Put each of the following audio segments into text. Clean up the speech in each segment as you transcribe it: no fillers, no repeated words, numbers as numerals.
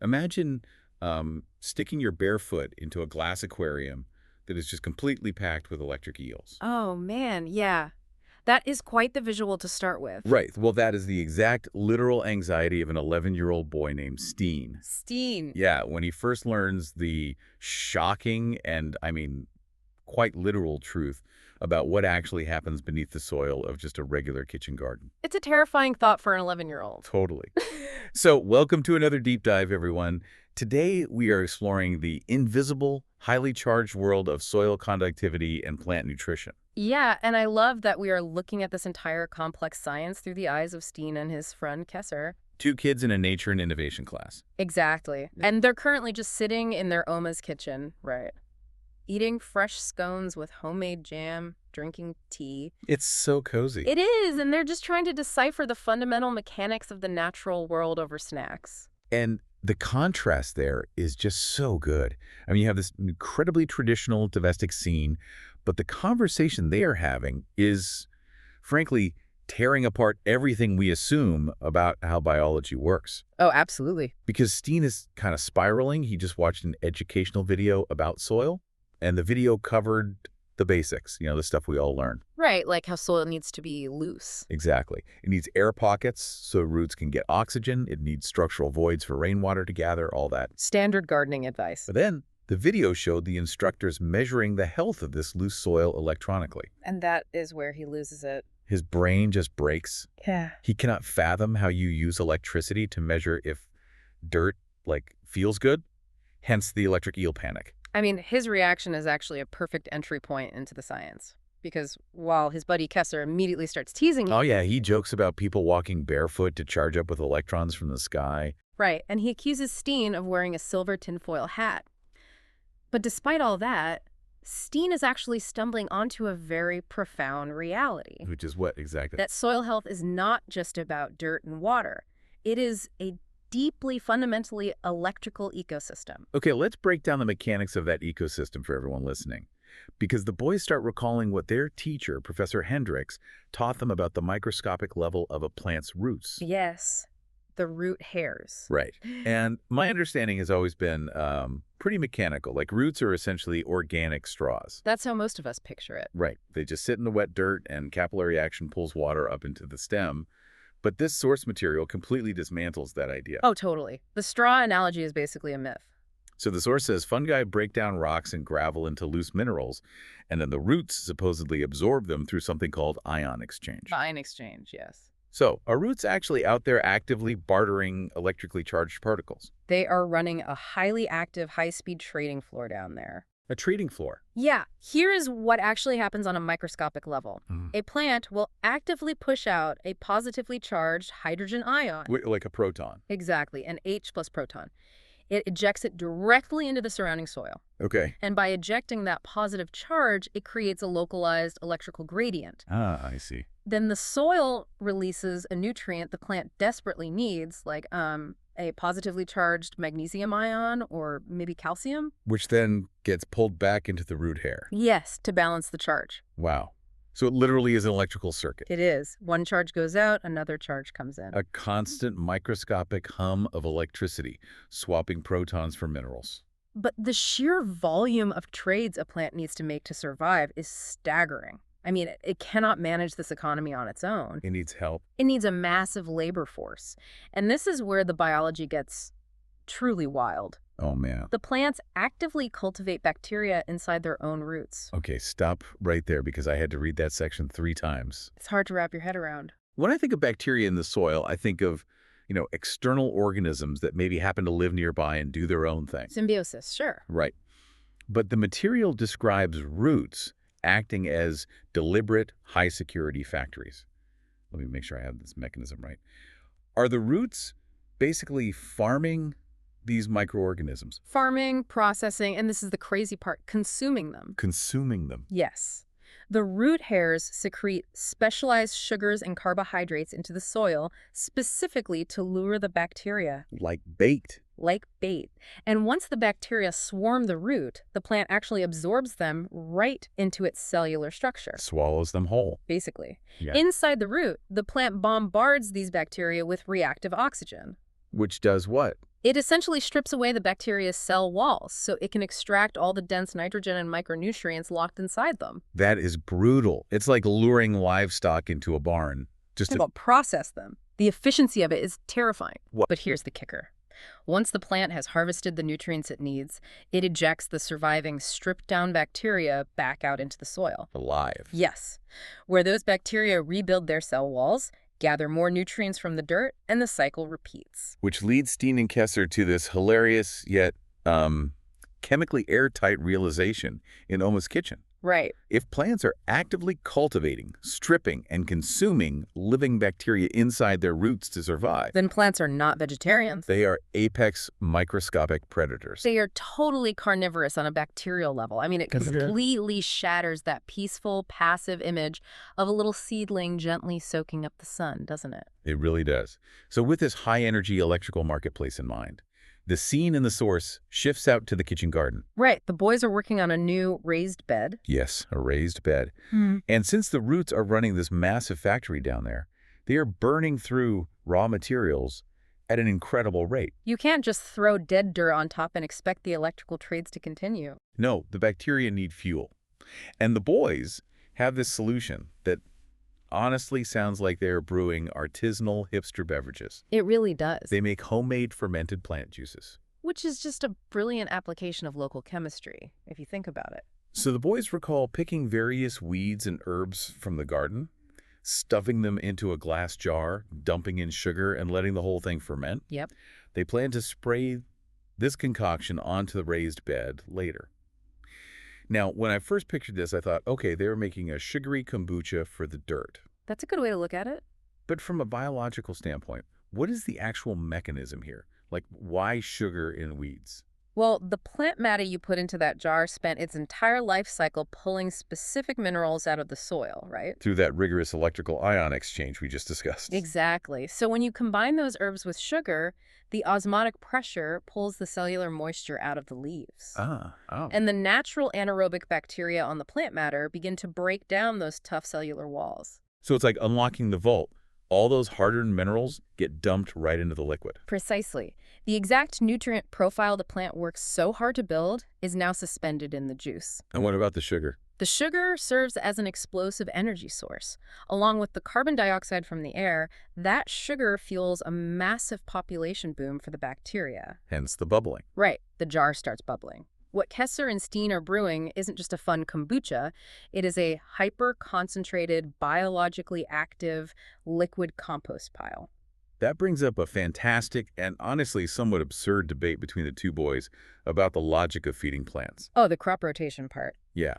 Imagine sticking your bare foot into a glass aquarium that is just completely packed with electric eels. Oh, man, yeah. That is quite the visual to start with. Right. Well, that is the exact literal anxiety of an 11-year-old boy named Steen. Steen. Yeah, when he first learns the shocking and, I mean, quite literal truth about what actually happens beneath the soil of just a regular kitchen garden. It's a terrifying thought for an 11-year-old. Totally. So, welcome to another deep dive, everyone. Today, we are exploring the invisible, highly charged world of soil conductivity and plant nutrition. Yeah, and I love that we are looking at this entire complex science through the eyes of Steen and his friend Kesser. Two kids in a nature and innovation class. Exactly. And they're currently just sitting in their Oma's kitchen, right? Eating fresh scones with homemade jam, drinking tea. It's so cozy. It is, and they're just trying to decipher the fundamental mechanics of the natural world over snacks. And the contrast there is just so good. I mean, you have this incredibly traditional domestic scene, but the conversation they are having is, frankly, tearing apart everything we assume about how biology works. Oh, absolutely. Because Steen is kind of spiraling. He just watched an educational video about soil, and the video covered the basics, the stuff we all learn. Right, like how soil needs to be loose. Exactly. It needs air pockets so roots can get oxygen. It needs structural voids for rainwater to gather, all that. Standard gardening advice. But then the video showed the instructors measuring the health of this loose soil electronically. And that is where he loses it. His brain just breaks. Yeah. He cannot fathom how you use electricity to measure if dirt, feels good. Hence the electric eel panic. I mean, his reaction is actually a perfect entry point into the science. Because while his buddy Kesser immediately starts teasing him. Oh, yeah, he jokes about people walking barefoot to charge up with electrons from the sky. Right, and he accuses Steen of wearing a silver tinfoil hat. But despite all that, Steen is actually stumbling onto a very profound reality. Which is what exactly? That soil health is not just about dirt and water. It is a deeply, fundamentally electrical ecosystem. Okay, let's break down the mechanics of that ecosystem for everyone listening. Because the boys start recalling what their teacher, Professor Hendricks, taught them about the microscopic level of a plant's roots. Yes, the root hairs. Right. And my understanding has always been pretty mechanical. Like roots are essentially organic straws. That's how most of us picture it. Right. They just sit in the wet dirt and capillary action pulls water up into the stem. But this source material completely dismantles that idea. Oh, totally. The straw analogy is basically a myth. So the source says fungi break down rocks and gravel into loose minerals, and then the roots supposedly absorb them through something called ion exchange. The ion exchange, yes. So are roots actually out there actively bartering electrically charged particles? They are running a highly active, high-speed trading floor down there. A trading floor? Yeah, here is what actually happens on a microscopic level. A plant will actively push out a positively charged hydrogen ion. Like a proton. Exactly, an H plus proton. It ejects it directly into the surrounding soil. Okay. And by ejecting that positive charge, it creates a localized electrical gradient. Ah, I see. Then the soil releases a nutrient the plant desperately needs, like a positively charged magnesium ion or maybe calcium. Which then gets pulled back into the root hair. Yes, to balance the charge. Wow. So it literally is an electrical circuit. It is. One charge goes out, another charge comes in. A constant microscopic hum of electricity, swapping protons for minerals. But the sheer volume of trades a plant needs to make to survive is staggering. I mean, it cannot manage this economy on its own. It needs help. It needs a massive labor force. And this is where the biology gets truly wild. Oh, man. The plants actively cultivate bacteria inside their own roots. Okay, stop right there because I had to read that section 3 times. It's hard to wrap your head around. When I think of bacteria in the soil, I think of, external organisms that maybe happen to live nearby and do their own thing. Symbiosis, sure. Right. But the material describes roots acting as deliberate, high-security factories. Let me make sure I have this mechanism right. Are the roots basically farming these microorganisms? Farming, processing, and this is the crazy part, consuming them. Consuming them. Yes. The root hairs secrete specialized sugars and carbohydrates into the soil specifically to lure the bacteria. Like bait. Like bait. And once the bacteria swarm the root, the plant actually absorbs them right into its cellular structure. Swallows them whole. Basically. Yeah. Inside the root, the plant bombards these bacteria with reactive oxygen. Which does what? It essentially strips away the bacteria's cell walls so it can extract all the dense nitrogen and micronutrients locked inside them. That is brutal. It's like luring livestock into a barn. Just And to... they'll process them. The efficiency of it is terrifying. What? But here's the kicker. Once the plant has harvested the nutrients it needs, it ejects the surviving stripped-down bacteria back out into the soil. alive. Yes, where those bacteria rebuild their cell walls, gather more nutrients from the dirt, and the cycle repeats. Which leads Steen and Kesser to this hilarious yet chemically airtight realization in Oma's kitchen. Right. If plants are actively cultivating, stripping, and consuming living bacteria inside their roots to survive, Then plants are not vegetarians. they are apex microscopic predators. They are totally carnivorous on a bacterial level. I mean, it completely shatters that peaceful, passive image of a little seedling gently soaking up the sun, doesn't it? It really does. So with this high-energy electrical marketplace in mind, the scene in the source shifts out to the kitchen garden. Right. The boys are working on a new raised bed. Yes, a raised bed. And since the roots are running this massive factory down there, they are burning through raw materials at an incredible rate. You can't just throw dead dirt on top and expect the electrical trades to continue. No, the bacteria need fuel. And the boys have this solution that honestly sounds like they're brewing artisanal hipster beverages. It really does. They make homemade fermented plant juices. Which is just a brilliant application of local chemistry, if you think about it. So the boys recall picking various weeds and herbs from the garden, stuffing them into a glass jar, dumping in sugar, and letting the whole thing ferment. Yep. They plan to spray this concoction onto the raised bed later. Now, when I first pictured this, I thought, okay, they were making a sugary kombucha for the dirt. That's a good way to look at it. But from a biological standpoint, what is the actual mechanism here? Like, why sugar in weeds? Well, the plant matter you put into that jar spent its entire life cycle pulling specific minerals out of the soil, right? Through that rigorous electrical ion exchange we just discussed. Exactly. So when you combine those herbs with sugar, the osmotic pressure pulls the cellular moisture out of the leaves. And the natural anaerobic bacteria on the plant matter begin to break down those tough cellular walls. So it's like unlocking the vault. All those hard-earned minerals get dumped right into the liquid. Precisely. The exact nutrient profile the plant works so hard to build is now suspended in the juice. And what about the sugar? The sugar serves as an explosive energy source. Along with the carbon dioxide from the air, that sugar fuels a massive population boom for the bacteria. Hence the bubbling. Right, the jar starts bubbling. What Kesser and Steen are brewing isn't just a fun kombucha, it is a hyper-concentrated, biologically active, liquid compost pile. That brings up a fantastic and honestly somewhat absurd debate between the two boys about the logic of feeding plants. Oh, the crop rotation part. Yeah.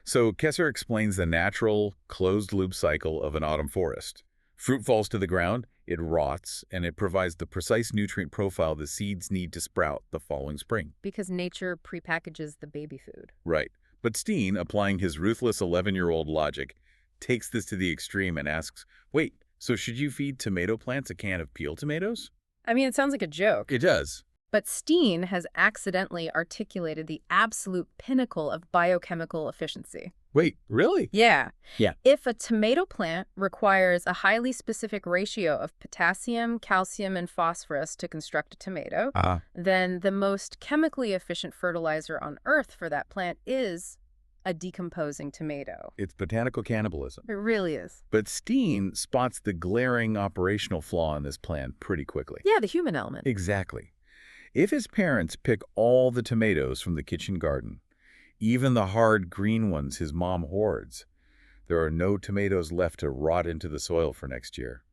So Kesser explains the natural, closed-loop cycle of an autumn forest. Fruit falls to the ground, it rots, and it provides the precise nutrient profile the seeds need to sprout the following spring. Because nature prepackages the baby food. Right. But Steen, applying his ruthless 11-year-old logic, takes this to the extreme and asks, wait, so should you feed tomato plants a can of peeled tomatoes? I mean, it sounds like a joke. It does. But Steen has accidentally articulated the absolute pinnacle of biochemical efficiency. Wait, really? Yeah. Yeah. If a tomato plant requires a highly specific ratio of potassium, calcium, and phosphorus to construct a tomato, then the most chemically efficient fertilizer on Earth for that plant is a decomposing tomato. It's botanical cannibalism. It really is. But Steen spots the glaring operational flaw in this plan pretty quickly. Yeah, the human element. Exactly. If his parents pick all the tomatoes from the kitchen garden, even the hard green ones his mom hoards, there are no tomatoes left to rot into the soil for next year.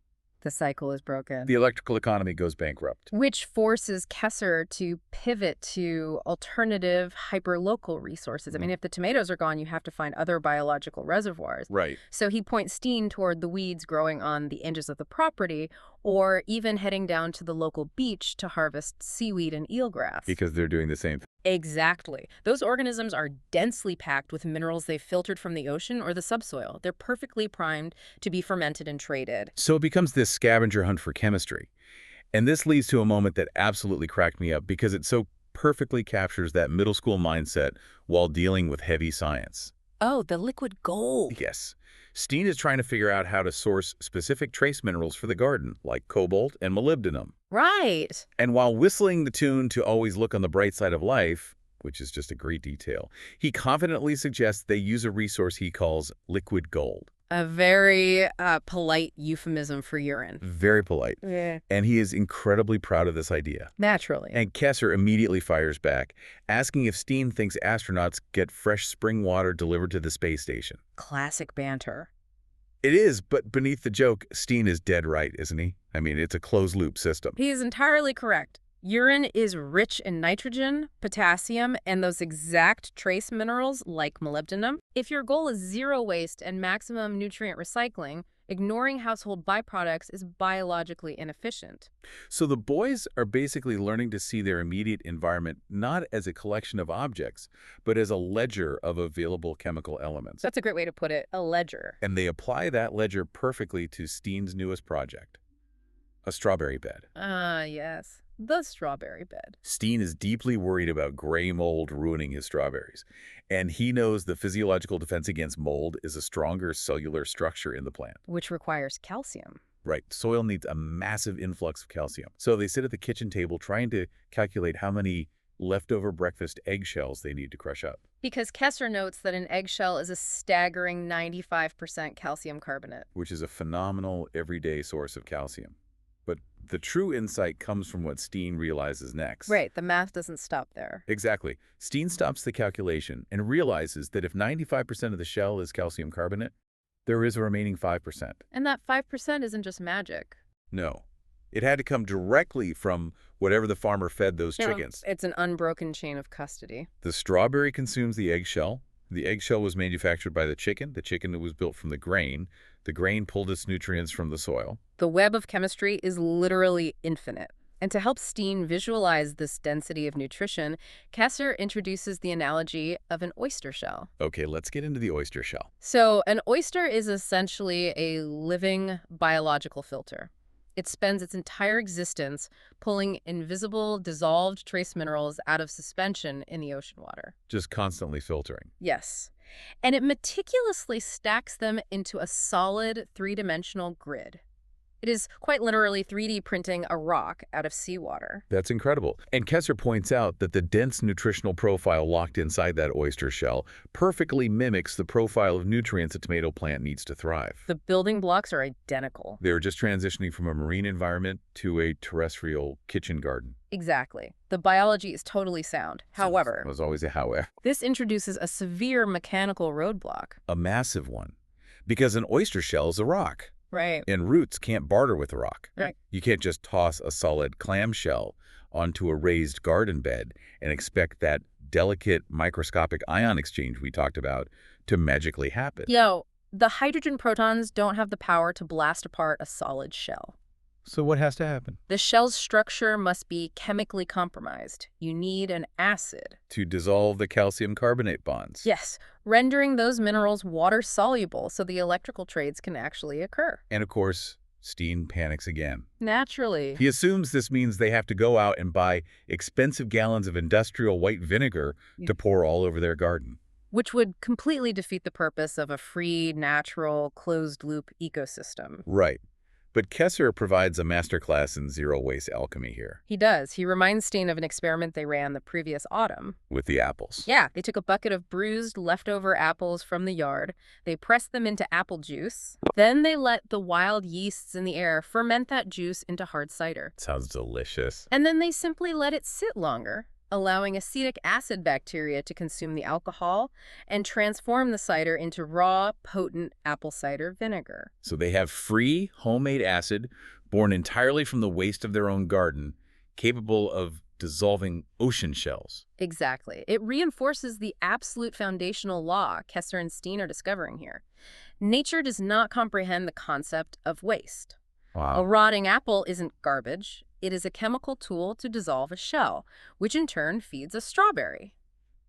The cycle is broken. The electrical economy goes bankrupt. Which forces Kesser to pivot to alternative hyperlocal resources. I mean, if the tomatoes are gone, you have to find other biological reservoirs. Right. So he points Steen toward the weeds growing on the edges of the property, or even heading down to the local beach to harvest seaweed and eelgrass. Because they're doing the same thing. Exactly. Those organisms are densely packed with minerals they've filtered from the ocean or the subsoil. They're perfectly primed to be fermented and traded. So it becomes this scavenger hunt for chemistry. And this leads to a moment that absolutely cracked me up because it so perfectly captures that middle school mindset while dealing with heavy science. Oh, the liquid gold. Yes. Steen is trying to figure out how to source specific trace minerals for the garden, like cobalt and molybdenum. Right. And while whistling the tune to always look on the bright side of life, which is just a great detail, he confidently suggests they use a resource he calls liquid gold. A very polite euphemism for urine. Very polite. Yeah. And he is incredibly proud of this idea. Naturally. And Kesser immediately fires back, asking if Steen thinks astronauts get fresh spring water delivered to the space station. Classic banter. It is, but beneath the joke, Steen is dead right, isn't he? I mean, it's a closed-loop system. He is entirely correct. Urine is rich in nitrogen, potassium, and those exact trace minerals like molybdenum. If your goal is zero waste and maximum nutrient recycling, ignoring household byproducts is biologically inefficient. So the boys are basically learning to see their immediate environment not as a collection of objects, but as a ledger of available chemical elements. That's a great way to put it, a ledger. And they apply that ledger perfectly to Steen's newest project, a strawberry bed. Yes. The strawberry bed. Steen is deeply worried about gray mold ruining his strawberries, and he knows the physiological defense against mold is a stronger cellular structure in the plant. Which requires calcium. Right. Soil needs a massive influx of calcium. So they sit at the kitchen table trying to calculate how many leftover breakfast eggshells they need to crush up. Because Kesser notes that an eggshell is a staggering 95% calcium carbonate. Which is a phenomenal everyday source of calcium. But the true insight comes from what Steen realizes next. Right, the math doesn't stop there. Exactly. Steen stops the calculation and realizes that if 95% of the shell is calcium carbonate, there is a remaining 5%. And that 5% isn't just magic. No. It had to come directly from whatever the farmer fed those chickens. It's an unbroken chain of custody. The strawberry consumes the eggshell. The eggshell was manufactured by the chicken. The chicken was built from the grain. The grain pulled its nutrients from the soil. The web of chemistry is literally infinite. And to help Steen visualize this density of nutrition, Kesser introduces the analogy of an oyster shell. Okay, let's get into the oyster shell. So an oyster is essentially a living biological filter. It spends its entire existence pulling invisible, dissolved trace minerals out of suspension in the ocean water. Just constantly filtering. Yes. And it meticulously stacks them into a solid three-dimensional grid. It is quite literally 3D printing a rock out of seawater. That's incredible. And Kesser points out that the dense nutritional profile locked inside that oyster shell perfectly mimics the profile of nutrients a tomato plant needs to thrive. The building blocks are identical. They're just transitioning from a marine environment to a terrestrial kitchen garden. Exactly. The biology is totally sound. However, There's always a however. this introduces a severe mechanical roadblock. A massive one. Because an oyster shell is a rock. Right. And roots can't barter with a rock. Right. You can't just toss a solid clamshell onto a raised garden bed and expect that delicate microscopic ion exchange we talked about to magically happen. The hydrogen protons don't have the power to blast apart a solid shell. So what has to happen? The shell's structure must be chemically compromised. You need an acid. To dissolve the calcium carbonate bonds. Yes, rendering those minerals water-soluble so the electrical trades can actually occur. And of course, Steen panics again. Naturally. He assumes this means they have to go out and buy expensive gallons of industrial white vinegar to pour all over their garden. Which would completely defeat the purpose of a free, natural, closed-loop ecosystem. Right. But Kesser provides a masterclass in zero-waste alchemy here. He does. He reminds Steen of an experiment they ran the previous autumn. With the apples. Yeah, they took a bucket of bruised leftover apples from the yard. They pressed them into apple juice. Then they let the wild yeasts in the air ferment that juice into hard cider. Sounds delicious. And then they simply let it sit longer, allowing acetic acid bacteria to consume the alcohol and transform the cider into raw, potent apple cider vinegar. So they have free, homemade acid, born entirely from the waste of their own garden, capable of dissolving ocean shells. Exactly. It reinforces the absolute foundational law Kesser and Steen are discovering here. Nature does not comprehend the concept of waste. Wow. A rotting apple isn't garbage. It is a chemical tool to dissolve a shell, which in turn feeds a strawberry.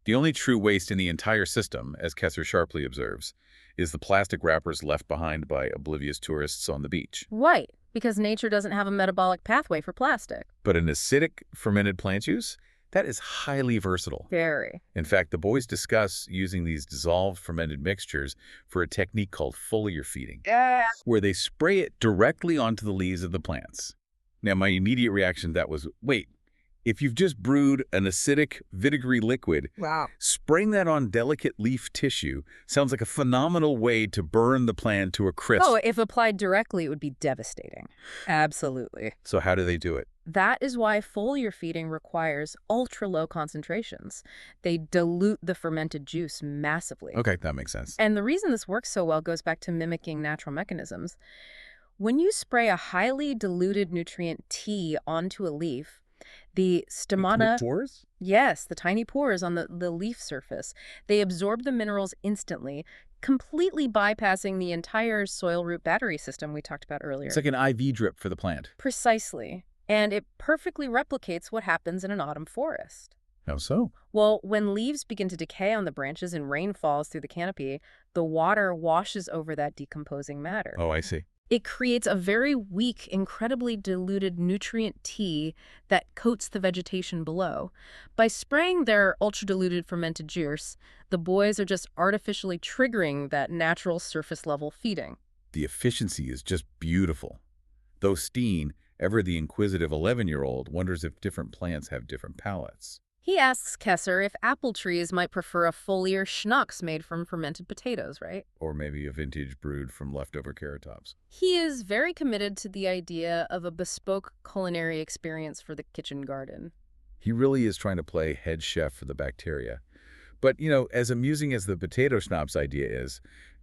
The only true waste in the entire system, as Kesser sharply observes, is the plastic wrappers left behind by oblivious tourists on the beach. Right, because nature doesn't have a metabolic pathway for plastic. But in acidic fermented plant juice, that is highly versatile. Very. In fact, the boys discuss using these dissolved fermented mixtures for a technique called foliar feeding, where they spray it directly onto the leaves of the plants. Now, my immediate reaction to that was, wait, if you've just brewed an acidic, vinegary liquid, Wow. spraying that on delicate leaf tissue sounds like a phenomenal way to burn the plant to a crisp. Oh, if applied directly, it would be devastating. Absolutely. So how do they do it? That is why foliar feeding requires ultra-low concentrations. They dilute the fermented juice massively. Okay, that makes sense. And the reason this works so well goes back to mimicking natural mechanisms. When you spray a highly diluted nutrient T onto a leaf, the stomata... Pores? Yes, the tiny pores on the leaf surface. They absorb the minerals instantly, completely bypassing the entire soil root battery system we talked about earlier. It's like an IV drip for the plant. Precisely. And it perfectly replicates what happens in an autumn forest. How so? Well, when leaves begin to decay on the branches and rain falls through the canopy, the water washes over that decomposing matter. Oh, I see. It creates a very weak, incredibly diluted nutrient T that coats the vegetation below. By spraying their ultra-diluted fermented juice, the boys are just artificially triggering that natural surface-level feeding. The efficiency is just beautiful. Though Steen, ever the inquisitive 11-year-old, wonders if different plants have different palates. He asks Kesser if apple trees might prefer a foliar schnapps made from fermented potatoes, right? Or maybe a vintage brewed from leftover carrot tops. He is very committed to the idea of a bespoke culinary experience for the kitchen garden. He really is trying to play head chef for the bacteria. But, you know, as amusing as the potato schnapps idea is,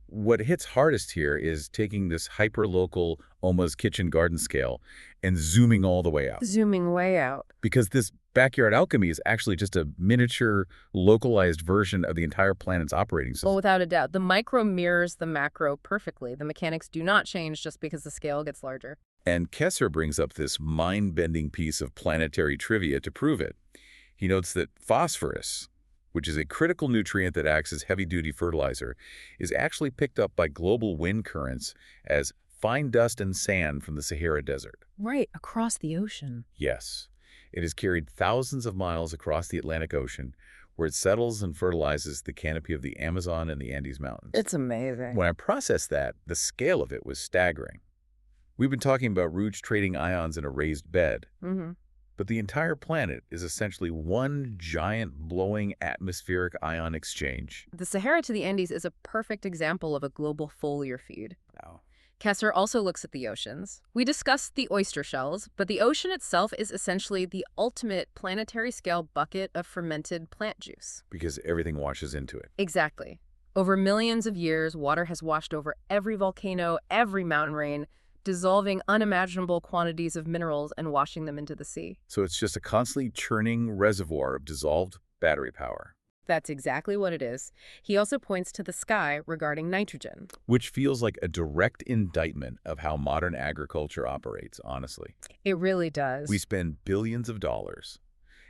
what hits hardest here is taking this hyper-local, almost kitchen garden scale and zooming all the way out. Zooming way out. Because this backyard alchemy is actually just a miniature, localized version of the entire planet's operating system. Well, without a doubt. The micro mirrors the macro perfectly. The mechanics do not change just because the scale gets larger. And Kesser brings up this mind-bending piece of planetary trivia to prove it. He notes that phosphorus, which is a critical nutrient that acts as heavy-duty fertilizer, is actually picked up by global wind currents as fine dust and sand from the Sahara Desert. Right, across the ocean. Yes. It is carried thousands of miles across the Atlantic Ocean, where it settles and fertilizes the canopy of the Amazon and the Andes Mountains. It's amazing. When I processed that, the scale of it was staggering. We've been talking about roots trading ions in a raised bed. But the entire planet is essentially one giant blowing atmospheric ion exchange. The Sahara to the Andes is a perfect example of a global foliar feed. Wow. Kesser also looks at the oceans. We discussed the oyster shells, but the ocean itself is essentially the ultimate planetary-scale bucket of fermented plant juice. Because everything washes into it. Exactly. Over millions of years, water has washed over every volcano, every mountain range, dissolving unimaginable quantities of minerals and washing them into the sea. So it's just a constantly churning reservoir of dissolved battery power. That's exactly what it is. He also points to the sky regarding nitrogen. Which feels like a direct indictment of how modern agriculture operates, honestly. It really does. We spend billions of dollars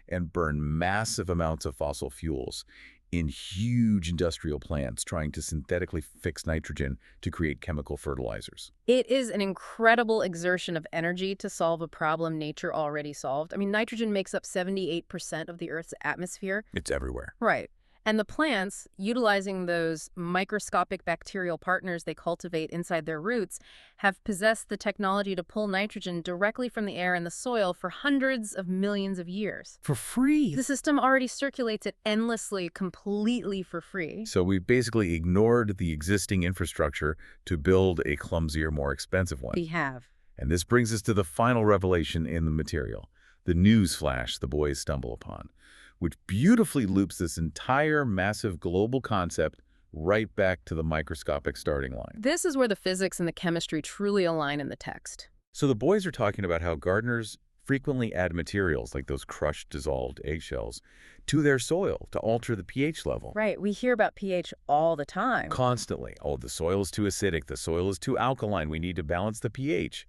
and burn massive amounts of fossil fuels in huge industrial plants trying to synthetically fix nitrogen to create chemical fertilizers. It is an incredible exertion of energy to solve a problem nature already solved. I mean, nitrogen makes up 78% of the Earth's atmosphere. It's everywhere. Right. And the plants, utilizing those microscopic bacterial partners they cultivate inside their roots, have possessed the technology to pull nitrogen directly from the air and the soil for hundreds of millions of years. For free. The system already circulates it endlessly, completely for free. So we basically ignored the existing infrastructure to build a clumsier, more expensive one. We have. And this brings us to the final revelation in the material, the news flash the boys stumble upon, which beautifully loops this entire massive global concept right back to the microscopic starting line. This is where the physics and the chemistry truly align in the text. So the boys are talking about how gardeners frequently add materials like those crushed, dissolved eggshells to their soil to alter the pH level. Right. We hear about pH all the time. Constantly. Oh, the soil is too acidic. The soil is too alkaline. We need to balance the pH.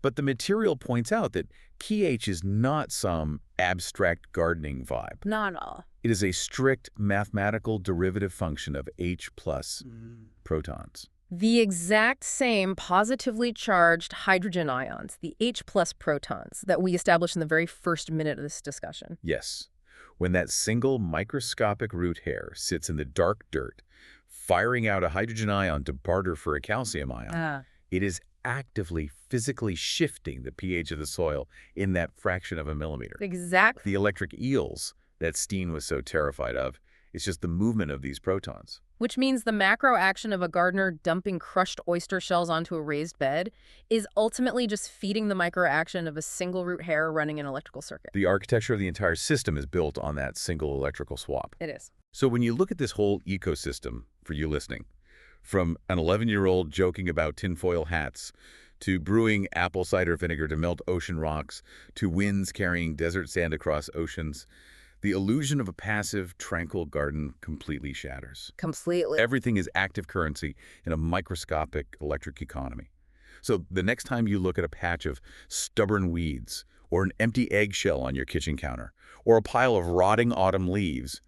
But the material points out that pH is not some abstract gardening vibe. Not at all. It is a strict mathematical derivative function of H plus protons. The exact same positively charged hydrogen ions, the H plus protons, that we established in the very first minute of this discussion. Yes. When that single microscopic root hair sits in the dark dirt, firing out a hydrogen ion to barter for a calcium ion, it is actively, physically shifting the pH of the soil in that fraction of a millimeter. Exactly. The electric eels that Steen was so terrified of is just the movement of these protons. Which means the macro action of a gardener dumping crushed oyster shells onto a raised bed is ultimately just feeding the micro action of a single root hair running an electrical circuit. The architecture of the entire system is built on that single electrical swap. It is. So when you look at this whole ecosystem, for you listening, from an 11-year-old joking about tinfoil hats, to brewing apple cider vinegar to melt ocean rocks, to winds carrying desert sand across oceans, the illusion of a passive, tranquil garden completely shatters. Completely. Everything is active currency in a microscopic electric economy. So the next time you look at a patch of stubborn weeds, or an empty eggshell on your kitchen counter, or a pile of rotting autumn leaves,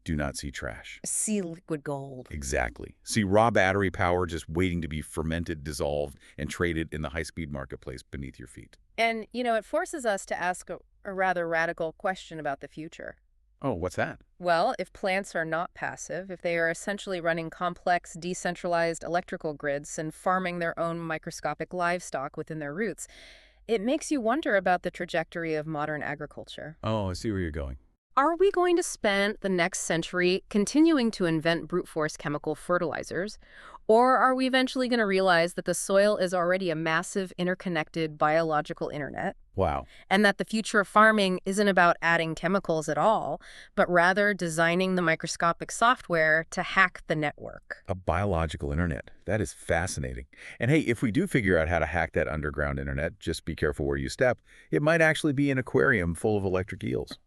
do not see trash. See liquid gold. Exactly. See raw battery power just waiting to be fermented, dissolved, and traded in the high-speed marketplace beneath your feet. And, it forces us to ask a rather radical question about the future. Oh, what's that? Well, if plants are not passive, if they are essentially running complex, decentralized electrical grids and farming their own microscopic livestock within their roots, it makes you wonder about the trajectory of modern agriculture. Oh, I see where you're going. Are we going to spend the next century continuing to invent brute force chemical fertilizers? Or are we eventually going to realize that the soil is already a massive interconnected biological internet? Wow. And that the future of farming isn't about adding chemicals at all, but rather designing the microscopic software to hack the network. A biological internet. That is fascinating. And hey, if we do figure out how to hack that underground internet, just be careful where you step. It might actually be an aquarium full of electric eels.